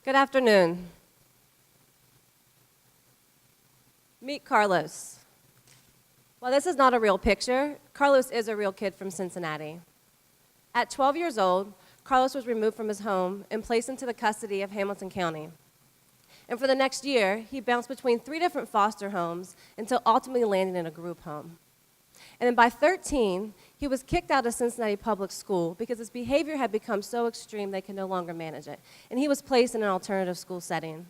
Good afternoon. Meet Carlos. While this is not a real picture, Carlos is a real kid from Cincinnati. At 12 years old, Carlos was removed from his home and placed into the custody of Hamilton County. And for the next year, he bounced between 3 different foster homes until ultimately landing in a group home. And then by 13, he was kicked out of Cincinnati Public School because his behavior had become so extreme they could no longer manage it. And he was placed in an alternative school setting.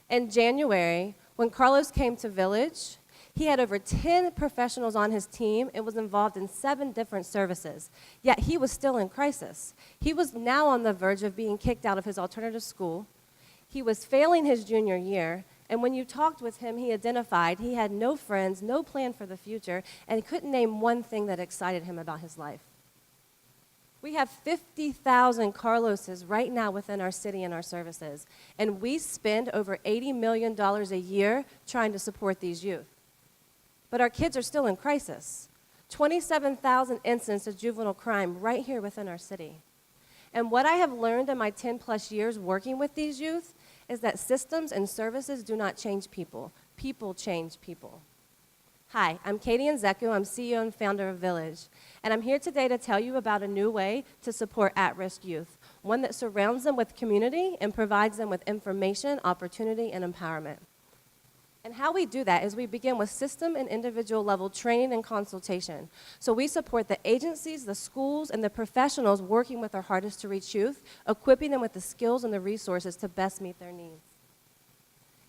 In January, when Carlos came to Villedge, he had over 10 professionals on his team and was involved in 7 different services. Yet he was still in crisis. He was now on the verge of being kicked out of his alternative school. He was failing his junior year, and when you talked with him, he identified he had no friends, no plan for the future, and couldn't name one thing that excited him about his life. We have 50,000 Carloses right now within our city and our services, and we spend over $80 million a year trying to support these youth. But our kids are still in crisis. 27,000 incidents of juvenile crime right here within our city. And what I have learned in my 10+ years working with these youth is that systems and services do not change people. People change people. Hi, I'm Katie Nzekwu. I'm CEO and founder of Villedge. And I'm here today to tell you about a new way to support at-risk youth, one that surrounds them with community and provides them with information, opportunity, and empowerment. And how we do that is we begin with system and individual level training and consultation. So we support the agencies, the schools, and the professionals working with our hardest to reach youth, equipping them with the skills and the resources to best meet their needs.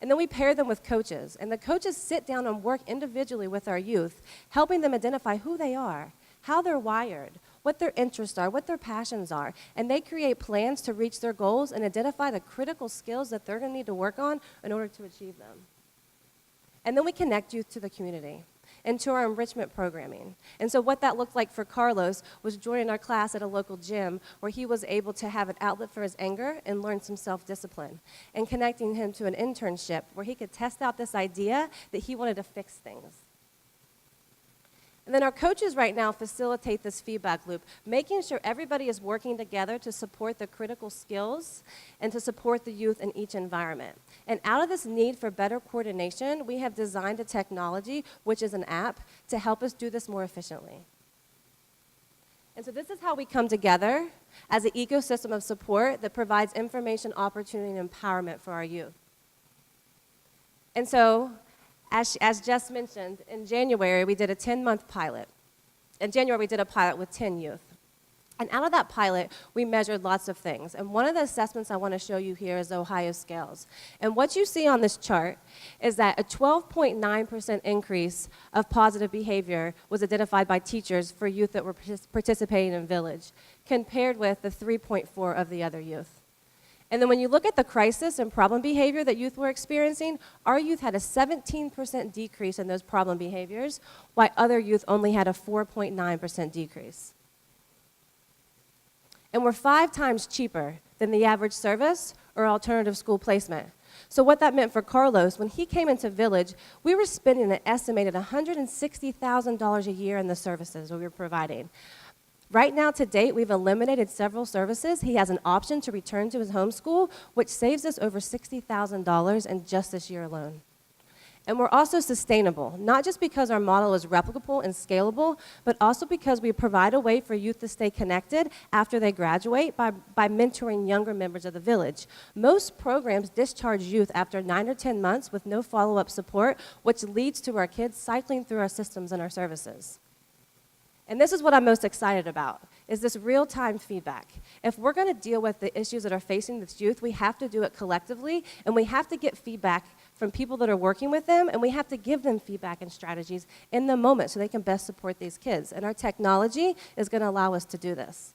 And then we pair them with coaches, and the coaches sit down and work individually with our youth, helping them identify who they are, how they're wired, what their interests are, what their passions are, and they create plans to reach their goals and identify the critical skills that they're going to need to work on in order to achieve them. And then we connect youth to the community and to our enrichment programming. And so what that looked like for Carlos was joining our class at a local gym where he was able to have an outlet for his anger and learn some self-discipline, and connecting him to an internship where he could test out this idea that he wanted to fix things. And then our coaches right now facilitate this feedback loop, making sure everybody is working together to support the critical skills and to support the youth in each environment. And out of this need for better coordination, we have designed a technology, which is an app, to help us do this more efficiently. And so this is how we come together as an ecosystem of support that provides information, opportunity, and empowerment for our youth. And so, as just mentioned, in January, we did a 10-month pilot. In January, we did a pilot with 10 youth. And out of that pilot, we measured lots of things. And one of the assessments I want to show you here is the Ohio scales. And what you see on this chart is that a 12.9% increase of positive behavior was identified by teachers for youth that were participating in Villedge, compared with the 3.4 of the other youth. And then when you look at the crisis and problem behavior that youth were experiencing, our youth had a 17% decrease in those problem behaviors, while other youth only had a 4.9% decrease. And we're 5 times cheaper than the average service or alternative school placement. So what that meant for Carlos, when he came into Villedge, we were spending an estimated $160,000 a year in the services we were providing. Right now, to date, we've eliminated several services. He has an option to return to his home school, which saves us over $60,000 in just this year alone. And we're also sustainable, not just because our model is replicable and scalable, but also because we provide a way for youth to stay connected after they graduate by mentoring younger members of the village. Most programs discharge youth after 9 or 10 months with no follow-up support, which leads to our kids cycling through our systems and our services. And this is what I'm most excited about, is this real-time feedback. If we're going to deal with the issues that are facing this youth, we have to do it collectively, and we have to get feedback from people that are working with them, and we have to give them feedback and strategies in the moment so they can best support these kids. And our technology is going to allow us to do this.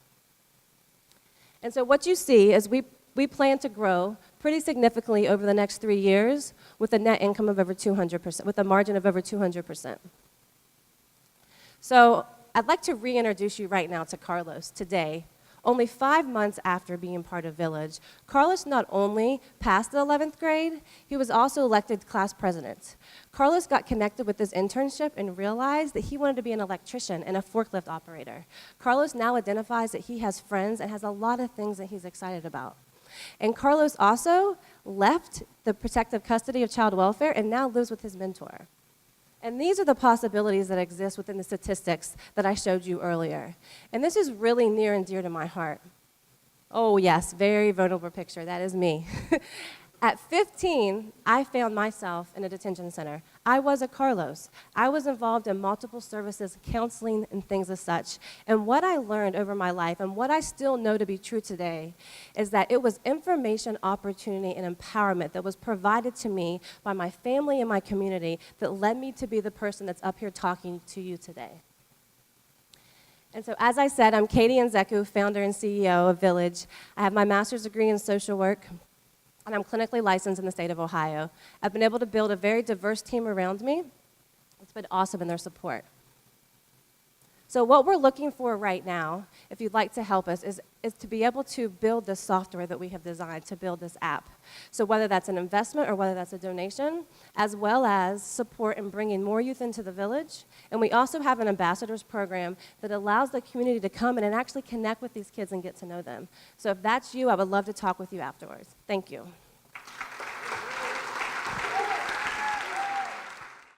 And so what you see is we plan to grow pretty significantly over the next 3 years with a net income of over 200%, with a margin of over 200%. So I'd like to reintroduce you right now to Carlos today. Only 5 months after being part of Villedge, Carlos not only passed the 11th grade, he was also elected class president. Carlos got connected with this internship and realized that he wanted to be an electrician and a forklift operator. Carlos now identifies that he has friends and has a lot of things that he's excited about. And Carlos also left the protective custody of child welfare and now lives with his mentor. And these are the possibilities that exist within the statistics that I showed you earlier. And this is really near and dear to my heart. Oh yes, very vulnerable picture, that is me. At 15, I found myself in a detention center. I was a Carlos. I was involved in multiple services, counseling, and things as such. And what I learned over my life, and what I still know to be true today, is that it was information, opportunity, and empowerment that was provided to me by my family and my community that led me to be the person that's up here talking to you today. And so, as I said, I'm Katie Nzekwu, founder and CEO of Villedge. I have my master's degree in social work, and I'm clinically licensed in the state of Ohio. I've been able to build a very diverse team around me. It's been awesome in their support. So what we're looking for right now, if you'd like to help us, is to be able to build this software that we have designed to build this app. So whether that's an investment or whether that's a donation, as well as support in bringing more youth into the village. And we also have an ambassadors program that allows the community to come in and actually connect with these kids and get to know them. So if that's you, I would love to talk with you afterwards. Thank you.